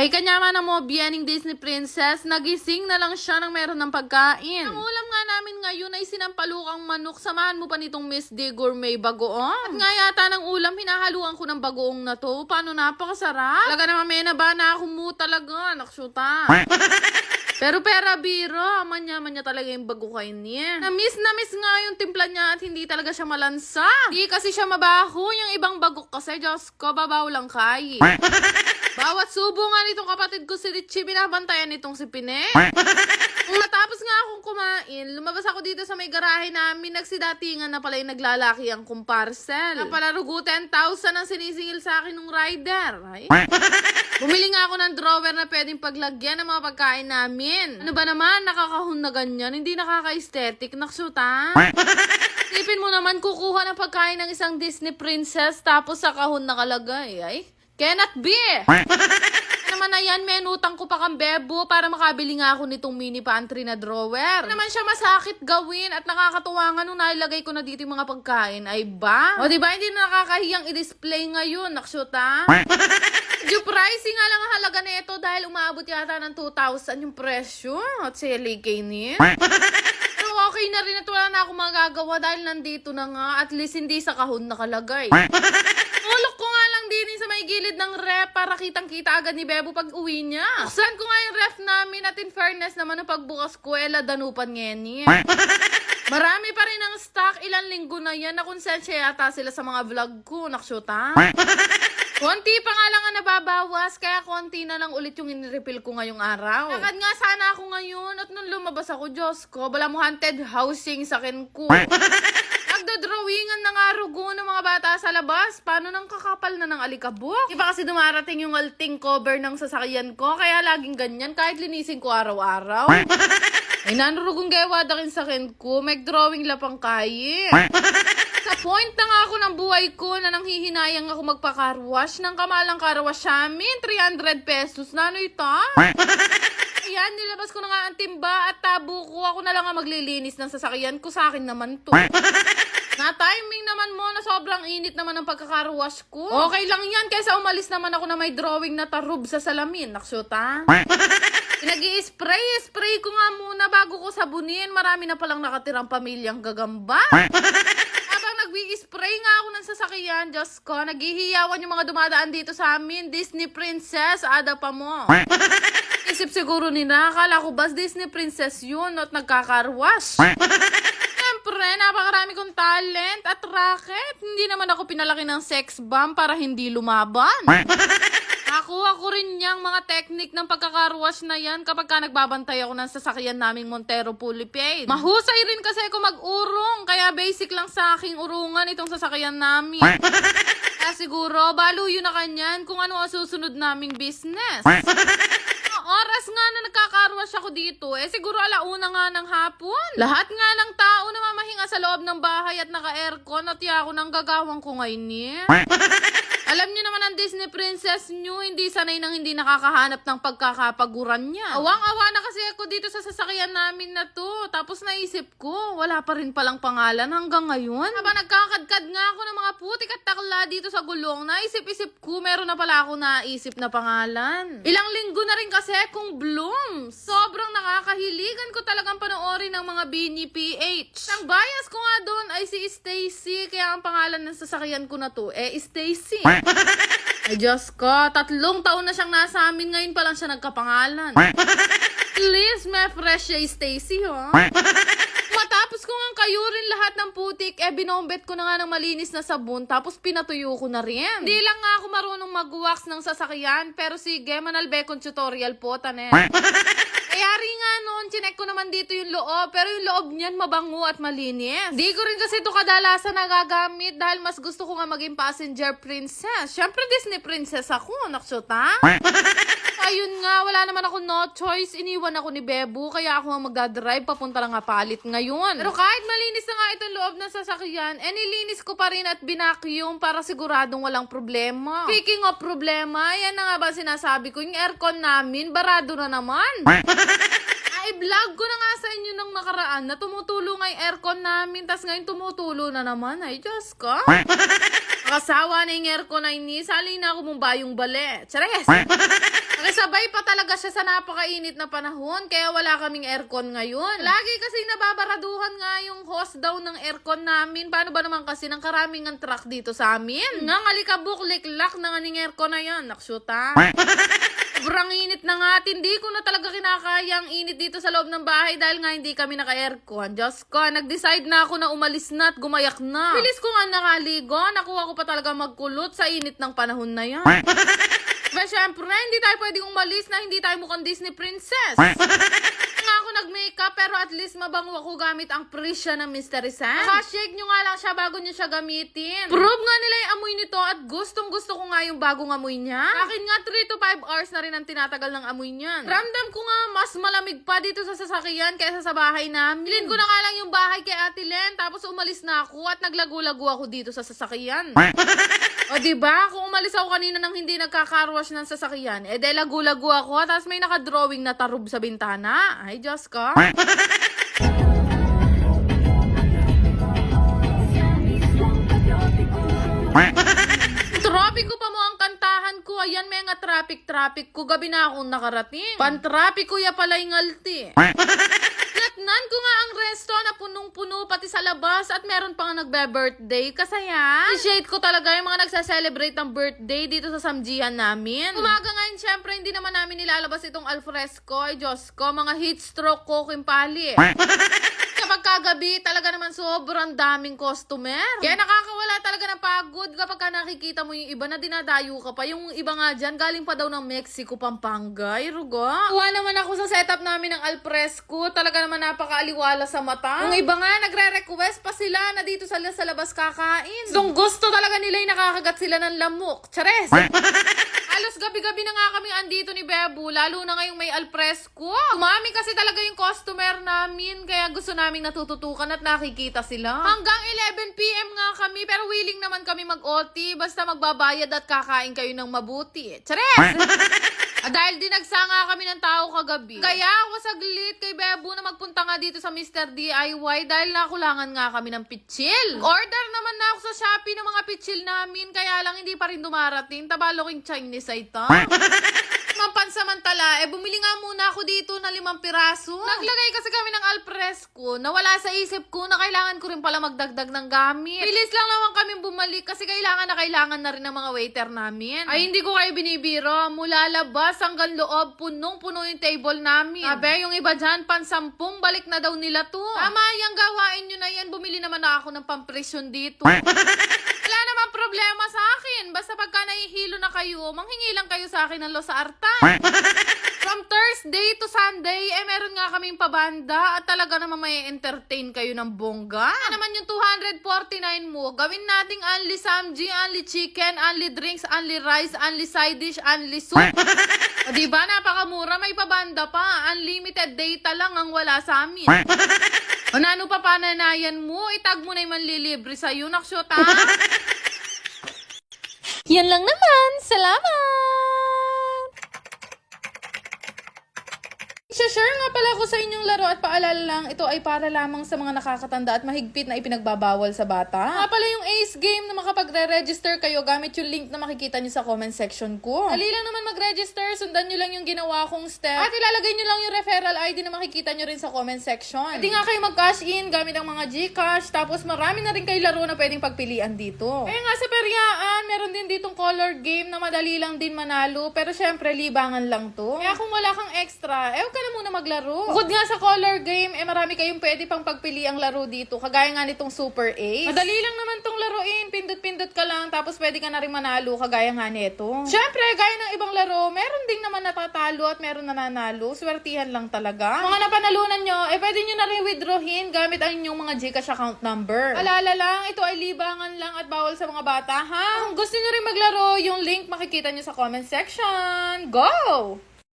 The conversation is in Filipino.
Ay, kanya na mo, biyaning Disney Princess, nagising na lang siya ng meron ng pagkain. Ang ulam nga namin ngayon ay sinampalukang manok, samahan mo pa nitong Miss D Gourmet bagoong. At nga yata ng ulam, hinahaluan ko ng bagoong na to. Paano napakasarap? Talaga naman may naba na ako mo talaga, naksyuta. Pero pera biro, manya-manya talaga yung bagukain niya. Na-miss nga yung timpla niya at hindi talaga siya malansa. Hindi kasi siya mabaho, yung ibang bagok kasi, Diyos ko, babaw lang kay. Bawat subo nga nitong kapatid ko si Richie, binabantayan nitong si Pine. Kung natapos nga akong kumain, lumabas ako dito sa may garahe namin, nagsidatingan na pala yung naglalaki ang kong parcel. Napalarugo 10,000 ang sinisingil sa akin ng rider. Ay. Bumili nga ako ng drawer na pwedeng paglagyan ng mga pagkain namin. Ano ba naman, nakakahon na ganyan, hindi nakaka-aesthetic, naksuta. Isipin mo naman, kukuha ng pagkain ng isang Disney princess tapos sa kahon nakalagay, ay? Cannot be! Naman na yan, menutang ko pa kang bebo para makabili nga ako nitong mini pantry na drawer. Naman siya masakit gawin at nakakatuwa nga nung nailagay ko na dito yung mga pagkain. Ay ba? O diba, hindi na nakakahiyang i-display ngayon, naksyuta? Yung pricing nga lang ang halaga nito dahil umaabot yata ng 2,000 yung presyo. At silly kainin. Pero okay na rin at wala na akong magagawa dahil nandito na nga. At least hindi sa kahon nakalagay. Ulok ko nga lang din sa may gilid ng ref para kitang-kita agad ni Bebo pag uwi niya. Buksan ko nga yung ref namin at in fairness naman ng pagbukas ko, danupan ngeni. Marami pa rin ang stock, ilang linggo na yan. Nakonsensya yata sila sa mga vlog ko, naksyuta. Konti pa nga lang ang nababawas, kaya konti na lang ulit yung in-refill ko ngayong araw. Lakad nga sana ako ngayon at nung lumabas ako, Diyos ko, bala mo haunted housing sa akin ko. Nagdodrawingan na nga rugo ng mga bata sa labas. Paano nang kakapal na ng alikabok? Di ba kasi dumarating yung alting cover ng sasakyan ko, kaya laging ganyan kahit linisin ko araw-araw. Ay, nanurugong gewadakin sa akin ko, mag-drawing lapang kayi. Sa point na nga ako ng buhay ko na nang hihinayang ako magpa-carwash ng kamalang carwash amin, 300 pesos na ano ito? Ayan, nilabas ko na nga ang timba at tabo ko. Ako na lang ang maglilinis ng sasakyan ko, sa akin naman to. Na-timing naman mo na sobrang init naman ang pagkakarwash ko. Okay lang yan, kaysa umalis naman ako na may drawing na tarub sa salamin. Naksyuta. Pinag-i-spray ko nga muna bago ko sabunin. Marami na palang nakatirang pamilyang gagamba. Habang nag-i-spray nga ako ng sasakyan, Diyos ko, naghihiyawan yung mga dumadaan dito sa amin. Disney Princess, ada pa mo. Isip siguro nila, akala ko ba Disney Princess yun at nagkakarwash. Siyempre, napakarami kong talent at racket. Hindi naman ako pinalaki ng sex bomb para hindi lumaban. Nakuha ko rin yung mga technique ng pagkakarwash na yan kapag ka nagbabantay ako ng sasakyan naming Montero Pulipaid. Mahusay rin kasi ako mag-urong, kaya basic lang sa aking urungan itong sasakyan namin. Kaya siguro, baluyo na kanyan kung ano ang susunod naming business. Oras nga na nagkakarwash ako dito, siguro alauna nga ng hapon. Lahat nga ng tao na mamahinga sa loob ng bahay at naka-aircon at ako nang gagawang ko ngayon. Alam niyo naman ang Disney Princess nyo, hindi sanay nang hindi nakakahanap ng pagkakapaguran niya. Awang-awa na kasi ako dito sa sasakyan namin na to. Tapos naisip ko, wala pa rin palang pangalan hanggang ngayon. Habang nagkakadkad nga ako ng mga putik at takla dito sa gulong, naisip-isip ko, meron na pala ako naisip na pangalan. Ilang linggo na rin kasi kung Bloom. Sobrang nakakahiligan ko talagang panoorin ng mga Bini PH. Ang bias ko nga doon ay si Stacy, kaya ang pangalan ng sasakyan ko na to, Stacy. Ay, Diyos ko, 3 taon na siyang nasa amin, ngayon pa lang siya nagkapangalan. Please, may fresh siya, Stacy, ho? Matapos ko nga kayurin lahat ng putik, binombet ko na nga ng malinis na sabon, tapos pinatuyo ko na rin. Di lang nga ako marunong mag-wax ng sasakyan, pero sige, manalbekon tutorial po, tanen. Kaya rin nga noon, chinek ko naman dito yung loob, pero yung loob niyan mabango at malinis. Di ko rin kasi ito kadalasan nagagamit dahil mas gusto ko nga maging passenger princess. Siyempre Disney princess ako, naksyuta. Ayun nga, wala naman ako no choice. Iniwan ako ni Bebo, kaya ako nga magdadrive papunta lang nga palit ngayon. Pero kahit malinis na nga itong loob ng sasakyan, nilinis ko pa rin at binacuum para siguradong walang problema. Speaking of problema, yan na nga ba sinasabi ko, yung aircon namin, barado na naman. I-vlog ko na nga sa inyo nung nakaraan na tumutulo nga yung aircon namin, tas ngayon tumutulo na naman. Ay, Diyos ko. Nakasawa na yung aircon na ini, sali na ako mong bayong bale. Chares! Nakisabay pa talaga siya sa napakainit na panahon, kaya wala kaming aircon ngayon. Lagi kasi nababaraduhan nga yung hose daw ng aircon namin. Paano ba naman kasi ng karaming ang truck dito sa amin? Nga ngalikabuk, liklak na nga ning aircon na yan. Naksyuta. Sobrang init na nga at hindi ko na talaga kinakaya ang init dito sa loob ng bahay dahil nga hindi kami naka-aircon. Diyos ko, nag-decide na ako na umalis na at gumayak na. Bilis ko nga nakaligo, nakuha ko pa talaga magkulot sa init ng panahon na yan. Pero syempre, hindi tayo pwedeng umalis na hindi tayo mukhang Disney princess. Nga ako nag-makeup pero at least mabango ako gamit ang presya ng Mystery Scent. Shake nyo nga lang siya bago nyo siya gamitin. Prove nga nila yung amoy nito at gustong gusto ko nga yung bagong amoy niya. Akin nga 3 to 5 hours na rin ang tinatagal ng amoy niyan. Ramdam ko nga mas malamig pa dito sa sasakyan kaysa sa bahay namin. Bilin ko na nga lang yung bahay kay Ate Len tapos umalis na ako at naglago-lago ako dito sa sasakyan. O diba, kung umalis ako kanina nang hindi nagkakarwash ng sasakyan, de lagu-lagu ako, tapos may nakadrawing na tarub sa bintana. Ay, Diyos ko. Tropiko pa mo ang kantahan ko. Ayan, may nga traffic ko. Gabi na akong nakarating. Pan-traffic ko ya pala yung alti. Natnan ko nga ang resto na punong-puno pati sa labas at meron pa nga nagbe-birthday. Kasaya. Appreciate ko talaga yung mga nagsa-celebrate ng birthday dito sa samjihan namin. Umaga ngayon, syempre, hindi naman namin nilalabas itong alfresco. Ay, Diyos ko, mga heat stroke ko, kimpali. Kapag kagabi, talaga naman sobrang daming customer. Kaya nakakawala talaga ng pagod kapag nakikita mo yung iba na dinadayo ka pa. Yung iba nga dyan, galing pa daw ng Mexico, Pampanga. Ay, rugo. Kuha naman ako sa setup namin ng alfresco. Talaga naman napakaaliwala sa mata. Yung iba nga, nagre-request pa sila na dito sa labas kakain. Kung gusto talaga nila yung nakakagat sila ng lamok. Chares! Alos gabi-gabi na nga kami andito ni Bebo, lalo na ngayong may alfresco. Umami kasi talaga yung customer namin, kaya gusto naming natututukan at nakikita sila. Hanggang 11 PM nga kami, pero willing naman kami mag-OT, basta magbabayad at kakain kayo ng mabuti. Chares! Dahil dinagsa nga kami ng tao kagabi. Kaya ako saglit kay Bebo na magpunta nga dito sa Mr. DIY dahil nakulangan nga kami ng pitsil. Order naman na ako sa Shopee ng mga pitsil namin, kaya lang hindi pa rin dumarating. Tabaloking Chinese ay ito. Pansamantala, bumili nga muna ako dito na 5 piraso. Naglagay kasi kami ng alfresco na wala sa isip ko na kailangan ko rin pala magdagdag ng gamit. Bilis lang naman kami bumalik kasi kailangan na rin ng mga waiter namin. Ay, hindi ko kayo binibiro. Mula labas hanggang loob, punong-puno yung table namin. Abe, yung iba dyan, pansampung balik na daw nila to. Tama, yung gawain nyo na yan. Bumili naman ako ng pampresyon dito. Wala naman problema sa akin. Basta pagka nahihilo na kayo, manghingi lang kayo sa akin ng losartan. From Thursday to Sunday, meron nga kaming pabanda at talaga naman may entertain kayo ng bongga. Ano naman yung 249 mo, gawin nating only samji, only chicken, only drinks, only rice, only side dish, only soup. O diba, napakamura, may pabanda pa. Unlimited data lang ang wala sa amin. O nano pa pananayan mo, itag mo na yung manlilibre sa'yo, naksyot ha? Yan lang naman, salamat! Share nga pala ako sa inyong laro at paalala lang, ito ay para lamang sa mga nakakatanda at mahigpit na ipinagbabawal sa bata. Nga pala yung Ace Game na makapagre-register kayo gamit yung link na makikita nyo sa comment section ko. Dali lang naman mag-register, sundan nyo lang yung ginawa kong step at ilalagay nyo lang yung referral ID na makikita nyo rin sa comment section. Pwede nga kayo mag-cash in gamit ang mga GCash, tapos marami na rin kayo laro na pwedeng pagpilian dito. Kaya nga sa Periaan, meron din ditong color game na madali lang din manalo, pero syempre libangan lang to. Kaya kung wala kang extra, huwag ka na muna maglaro. Bukod nga sa color game, marami kayong pwede pang pagpili ang laro dito. Kagaya nga nitong Super Ace. Madali lang naman tong laruin. Pindot-pindot ka lang, tapos pwede ka na rin manalo. Kagaya nga nito. Syempre, gaya ng ibang laro, meron ding naman natatalo at meron nananalo. Swertihan lang talaga. Mga napanalunan nyo, pwede nyo na rin withdrawin gamit ang inyong mga GCash account number. Alala lang, ito ay libangan lang at bawal sa mga bata, ha? Kung gusto nyo rin maglaro, yung link makikita nyo sa comment section. Go!